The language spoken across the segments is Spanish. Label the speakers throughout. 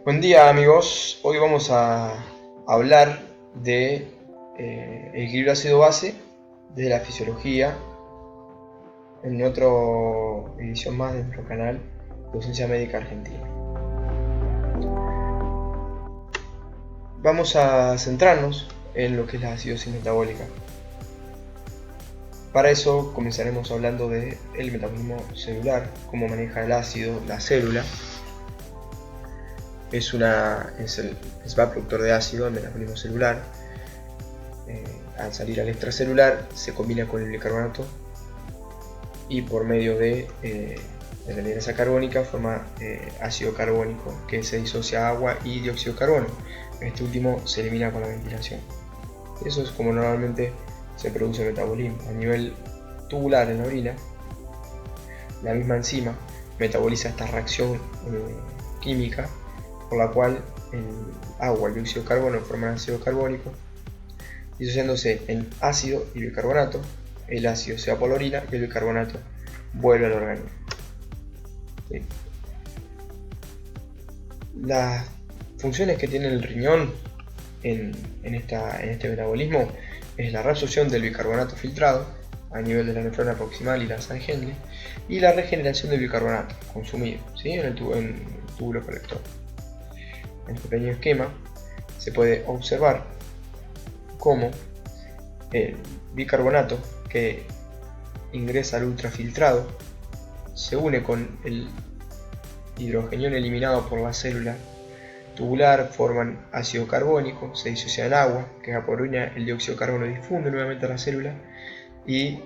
Speaker 1: Buen día amigos, hoy vamos a hablar de el equilibrio ácido-base desde la fisiología en otra edición más de nuestro canal Docencia Médica Argentina. Vamos a centrarnos en lo que es la acidosis metabólica. Para eso comenzaremos hablando del metabolismo celular, cómo maneja el ácido la célula. Es el principal productor de ácido, el metabolismo celular. Al salir al extracelular se combina con el bicarbonato y por medio de la ligrasa carbónica forma ácido carbónico que se disocia a agua y dióxido de carbono. Este último se elimina con la ventilación. Eso es como normalmente se produce el metabolismo. A nivel tubular en la orina, la misma enzima metaboliza esta reacción química por la cual el agua y el dióxido de carbono forman ácido carbónico, disociándose en ácido y bicarbonato. El ácido se va por la orina y el bicarbonato vuelve al organismo. ¿Sí? Las funciones que tiene el riñón en este metabolismo es la reabsorción del bicarbonato filtrado a nivel de la nefrona proximal y la sangre y la regeneración del bicarbonato consumido, ¿sí? en el túbulo colector. En este pequeño esquema se puede observar cómo el bicarbonato que ingresa al ultrafiltrado se une con el hidrogenión eliminado por la célula tubular, forman ácido carbónico, se disocia en agua, que evaporina el dióxido de carbono, difunde nuevamente a la célula y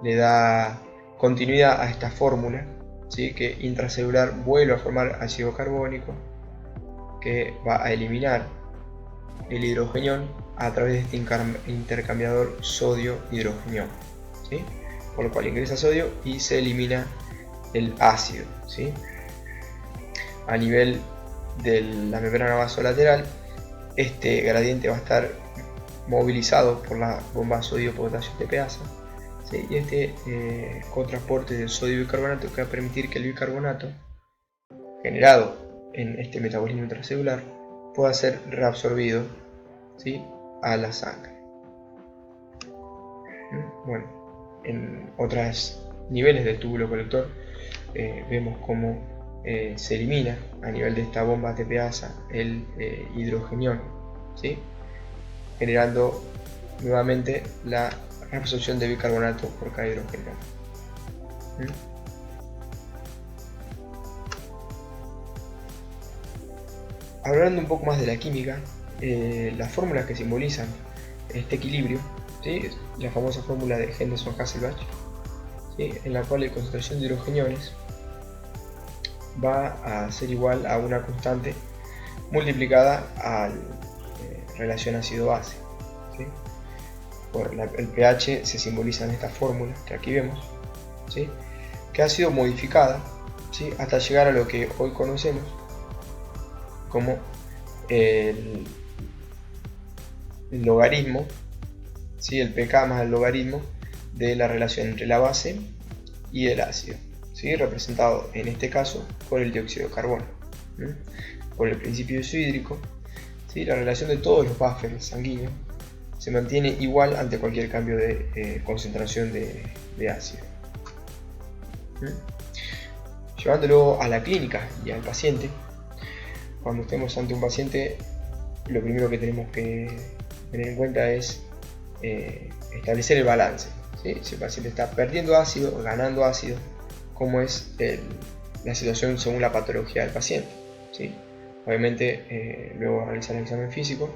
Speaker 1: le da continuidad a esta fórmula, ¿sí? Que intracelular vuelve a formar ácido carbónico que va a eliminar el hidrogenión a través de este intercambiador sodio-hidrogenión, ¿sí? Por lo cual ingresa sodio y se elimina el ácido, ¿sí? A nivel de la membrana vasolateral, este gradiente va a estar movilizado por la bomba sodio-potasio TPasa, ¿sí? Y este cotransporte del sodio y bicarbonato que va a permitir que el bicarbonato generado en este metabolismo intracelular pueda ser reabsorbido, ¿sí? A la sangre. Bueno, en otros niveles del túbulo colector vemos cómo se elimina a nivel de esta bomba TPasa el hidrogenión, ¿sí? Generando nuevamente la reabsorción de bicarbonato por cada hidrogenión. Hablando un poco más de la química, las fórmulas que simbolizan este equilibrio, ¿sí? La famosa fórmula de Henderson-Hasselbalch, ¿sí? En la cual la concentración de hidrogeniones va a ser igual a una constante multiplicada a la relación ácido-base, ¿sí? El pH se simboliza en esta fórmula que aquí vemos, ¿sí? Que ha sido modificada, ¿sí? Hasta llegar a lo que hoy conocemos como el logaritmo, ¿sí? El pK más el logaritmo de la relación entre la base y el ácido, ¿sí? Representado en este caso por el dióxido de carbono. Por el principio isohídrico, ¿sí? La relación de todos los buffers sanguíneos se mantiene igual ante cualquier cambio de concentración de ácido. Llevándolo a la clínica y al paciente, cuando estemos ante un paciente, lo primero que tenemos que tener en cuenta es establecer el balance, ¿sí? Si el paciente está perdiendo ácido o ganando ácido, cómo es la situación según la patología del paciente, ¿sí? Obviamente luego realizar el examen físico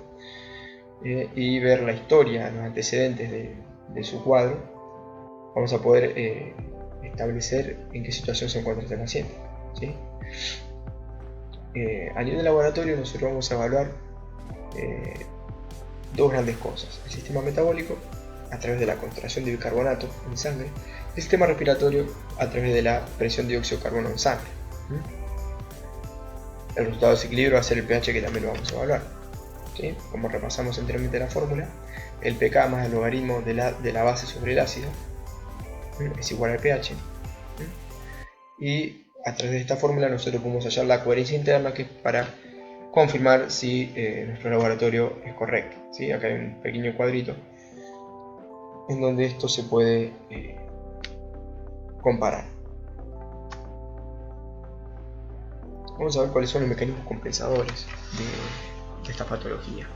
Speaker 1: y ver la historia, los antecedentes de su cuadro, vamos a poder establecer en qué situación se encuentra este paciente, ¿sí? A nivel de laboratorio nosotros vamos a evaluar dos grandes cosas: el sistema metabólico a través de la concentración de bicarbonato en sangre y el sistema respiratorio a través de la presión de dióxido de carbono en sangre. El resultado de ese equilibrio va a ser el pH, que también lo vamos a evaluar, ¿sí? Como repasamos anteriormente la fórmula, el pK más el logaritmo de la base sobre el ácido es igual al pH, y a través de esta fórmula nosotros podemos hallar la coherencia interna, que es para confirmar si nuestro laboratorio es correcto, ¿sí? Acá hay un pequeño cuadrito en donde esto se puede comparar. Vamos a ver cuáles son los mecanismos compensadores de esta patología,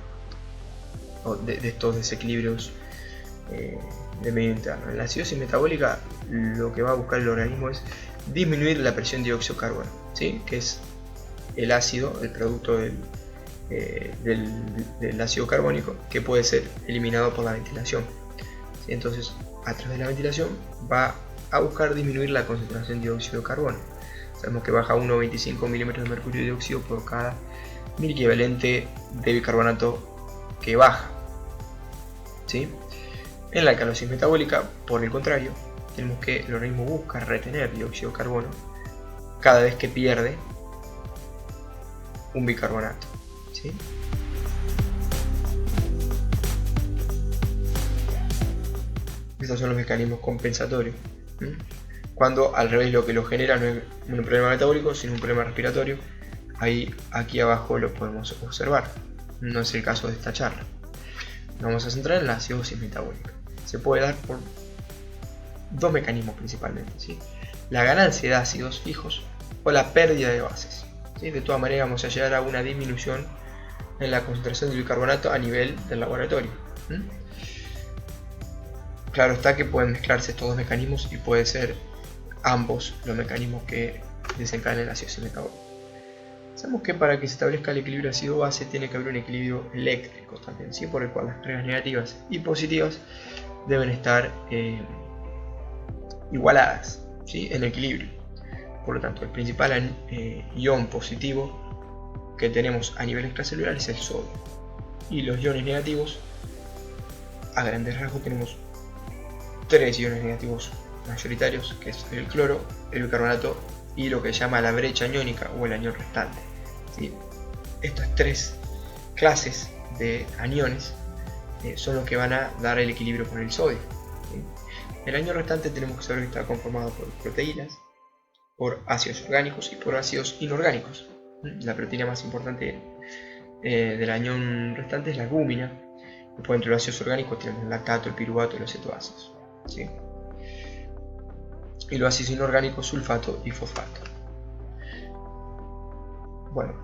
Speaker 1: o de estos desequilibrios de medio interno. En la acidosis metabólica lo que va a buscar el organismo es disminuir la presión de dióxido de carbono, ¿sí? Que es el ácido, el producto del ácido carbónico, que puede ser eliminado por la ventilación, ¿sí? Entonces, a través de la ventilación va a buscar disminuir la concentración de dióxido de carbono. Sabemos que baja 1,25 milímetros de mercurio dióxido por cada mil equivalente de bicarbonato que baja, ¿sí? En la alcalosis metabólica, por el contrario, tenemos que el organismo busca retener dióxido de carbono cada vez que pierde un bicarbonato, ¿sí? Estos son los mecanismos compensatorios. Cuando al revés lo que lo genera no es un problema metabólico, sino un problema respiratorio. Ahí, aquí abajo lo podemos observar. No es el caso de esta charla. Nos vamos a centrar en la acidosis metabólica. Se puede dar por dos mecanismos principalmente, ¿sí? La ganancia de ácidos fijos o la pérdida de bases, ¿sí? De todas maneras vamos a llegar a una disminución en la concentración de bicarbonato a nivel del laboratorio. Claro está que pueden mezclarse estos dos mecanismos y puede ser ambos los mecanismos que desencadenan la acidosis metabólica. Sabemos que para que se establezca el equilibrio ácido-base tiene que haber un equilibrio eléctrico también, ¿sí? Por el cual las cargas negativas y positivas deben estar igualadas, ¿sí? En equilibrio. Por lo tanto, el principal ion positivo que tenemos a nivel extracelular es el sodio, y los iones negativos, a grandes rasgos, tenemos tres iones negativos mayoritarios, que es el cloro, el bicarbonato y lo que se llama la brecha aniónica o el anión restante, ¿sí? Estas tres clases de aniones son los que van a dar el equilibrio con el sodio, ¿sí? El anión restante tenemos que saber que está conformado por proteínas, por ácidos orgánicos y por ácidos inorgánicos. La proteína más importante del anión restante es la albúmina. Después, entre los ácidos orgánicos tenemos el lactato, el piruvato y los cetoácidos, ¿sí? Y los ácidos inorgánicos, sulfato y fosfato. Bueno,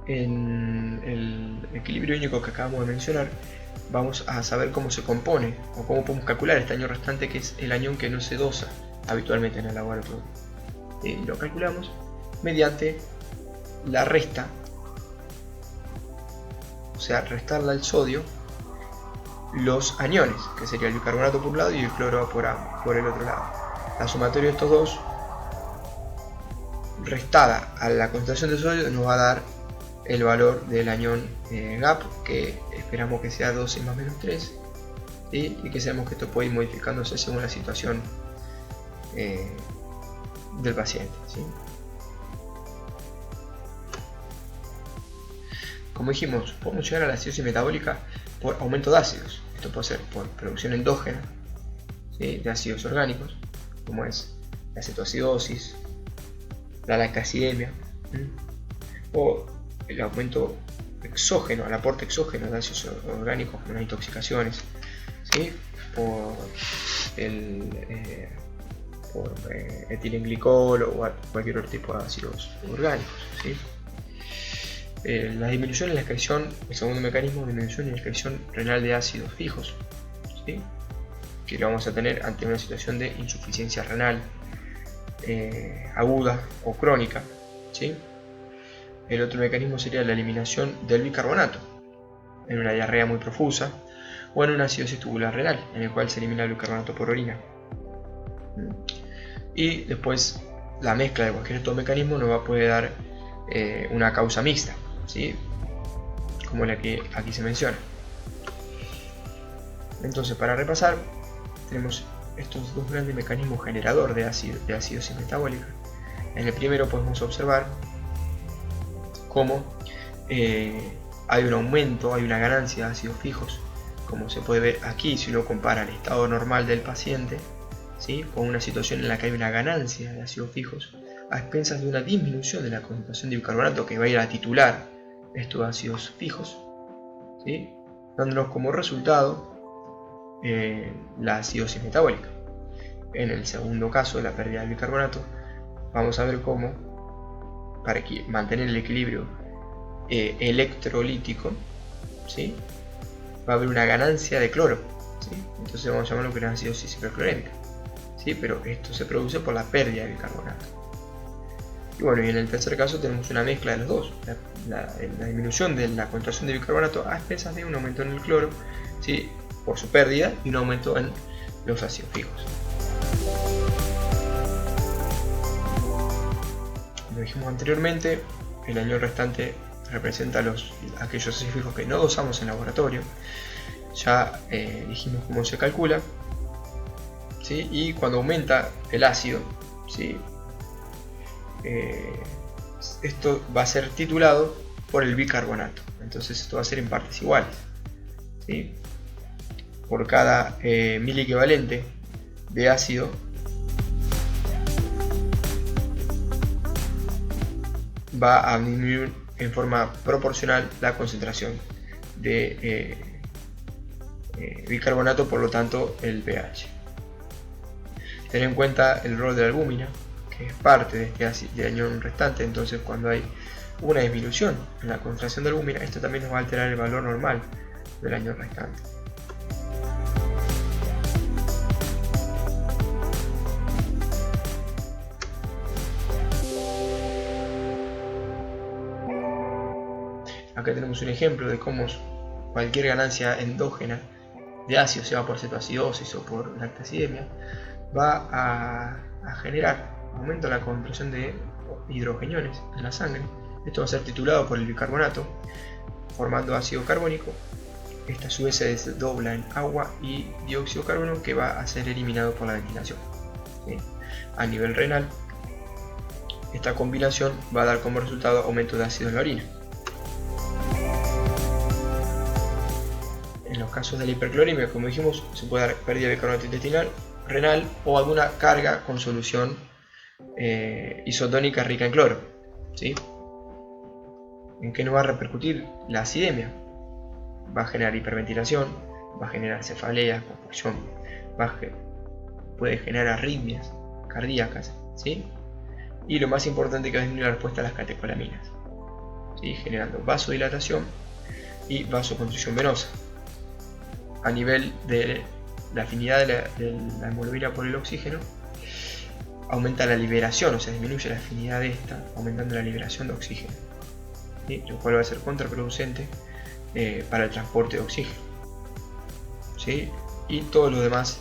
Speaker 1: en el equilibrio iónico que acabamos de mencionar, vamos a saber cómo se compone o cómo podemos calcular este anión restante, que es el anión que no se dosa habitualmente en el laboratorio. Lo calculamos mediante la resta, o sea, restarle al sodio los aniones, que sería el bicarbonato por un lado y el cloro por el otro lado. La sumatoria de estos dos, restada a la concentración de sodio, nos va a dar el valor del anión GAP, que esperamos que sea 12 más menos 3, ¿sí? Y que sabemos que esto puede ir modificándose según la situación del paciente, ¿sí? Como dijimos, podemos llegar a la acidosis metabólica por aumento de ácidos. Esto puede ser por producción endógena, ¿sí? De ácidos orgánicos, como es la cetoacidosis, la lactacidemia, o el aumento exógeno, el aporte exógeno de ácidos orgánicos con las intoxicaciones, ¿sí? Por etilenglicol o cualquier otro tipo de ácidos orgánicos, ¿sí? La disminución en la excreción, el segundo mecanismo, disminución en la excreción renal de ácidos fijos, ¿sí? Que lo vamos a tener ante una situación de insuficiencia renal aguda o crónica, ¿sí? El otro mecanismo sería la eliminación del bicarbonato en una diarrea muy profusa o en una acidosis tubular renal, en el cual se elimina el bicarbonato por orina. Y después la mezcla de cualquier de estos mecanismos nos va a poder dar una causa mixta, ¿sí? Como la que aquí se menciona. Entonces, para repasar, tenemos estos dos grandes mecanismos generadores de acidosis metabólica. En el primero podemos observar cómo hay un aumento, hay una ganancia de ácidos fijos, como se puede ver aquí si uno compara el estado normal del paciente, ¿sí? Con una situación en la que hay una ganancia de ácidos fijos, a expensas de una disminución de la concentración de bicarbonato que va a ir a titular estos ácidos fijos, ¿sí? Dándonos como resultado la acidosis metabólica. En el segundo caso de la pérdida del bicarbonato, vamos a ver cómo, para mantener el equilibrio electrolítico, ¿sí?, va a haber una ganancia de cloro, ¿sí? Entonces vamos a llamarlo que es una acidosis hiperclorémica, ¿sí? Pero esto se produce por la pérdida de bicarbonato. Y bueno, y en el tercer caso tenemos una mezcla de los dos, la disminución de la concentración de bicarbonato a expensas de un aumento en el cloro, ¿sí?, por su pérdida, y un aumento en los ácidos fijos. Como dijimos anteriormente, el anión restante representa aquellos ácidos fijos que no dosamos en laboratorio. Ya dijimos cómo se calcula, ¿sí? Y cuando aumenta el ácido, ¿sí?, esto va a ser titulado por el bicarbonato. Entonces esto va a ser en partes iguales, ¿sí? Por cada mil equivalente de ácido va a disminuir en forma proporcional la concentración de bicarbonato, por lo tanto el pH. Tener en cuenta el rol de la albúmina, que es parte de este anión restante. Entonces cuando hay una disminución en la concentración de albúmina, esto también nos va a alterar el valor normal del anión restante. Acá tenemos un ejemplo de cómo cualquier ganancia endógena de ácido, sea por cetoacidosis o por lactacidemia, va a generar aumento en la concentración de hidrogeniones en la sangre. Esto va a ser titulado por el bicarbonato, formando ácido carbónico. Esta a su vez se desdobla en agua y dióxido de carbono, que va a ser eliminado por la ventilación, ¿sí? A nivel renal, esta combinación va a dar como resultado aumento de ácido en la orina. En los casos de la hipercloремia, como dijimos, se puede dar pérdida de bicarbonato intestinal, renal o alguna carga con solución isotónica rica en cloro, ¿sí? ¿En qué nos va a repercutir la acidemia? Va a generar hiperventilación, va a generar cefaleas, confusión, puede generar arritmias cardíacas, ¿sí? Y lo más importante, que va a disminuir la respuesta a las catecolaminas, ¿sí?, generando vasodilatación y vasoconstricción venosa. A nivel de la afinidad de la hemoglobina por el oxígeno, aumenta la liberación, o sea, disminuye la afinidad de esta, aumentando la liberación de oxígeno, ¿sí?, lo cual va a ser contraproducente para el transporte de oxígeno, ¿sí? Y todos los demás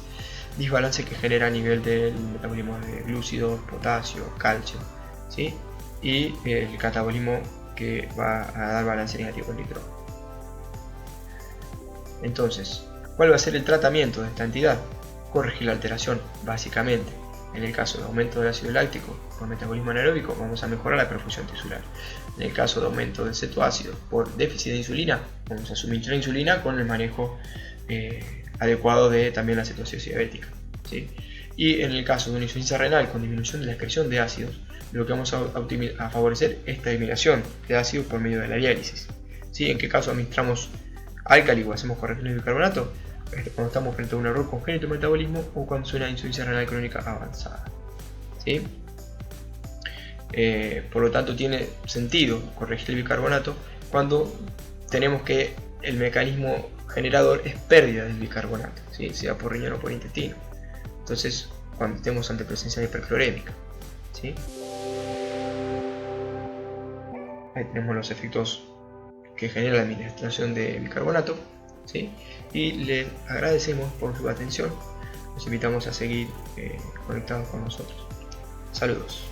Speaker 1: desbalances que genera a nivel del metabolismo de glúcidos, potasio, calcio, ¿sí?, y el catabolismo, que va a dar balance negativo con nitrógeno. Entonces, ¿cuál va a ser el tratamiento de esta entidad? Corregir la alteración, básicamente. En el caso de aumento del ácido láctico por metabolismo anaeróbico, vamos a mejorar la perfusión tisular. En el caso de aumento del cetoácido por déficit de insulina, vamos a suministrar insulina con el manejo adecuado de también la cetoacidosis diabética, ¿sí? Y en el caso de una insuficiencia renal con disminución de la excreción de ácidos, lo que vamos a favorecer es la eliminación de ácidos por medio de la diálisis, ¿sí? En qué caso administramos álcali o hacemos corrección de bicarbonato, cuando estamos frente a un error congénito de metabolismo o cuando es una insuficiencia renal crónica avanzada, ¿sí? Por lo tanto, tiene sentido corregir el bicarbonato cuando tenemos que el mecanismo generador es pérdida del bicarbonato, ¿sí?, sea por riñón o por intestino. Entonces, cuando estemos ante presencia de hiperclorémica, ¿sí? Ahí tenemos los efectos que genera la administración de bicarbonato, ¿sí? Y les agradecemos por su atención. Los invitamos a seguir conectados con nosotros. Saludos.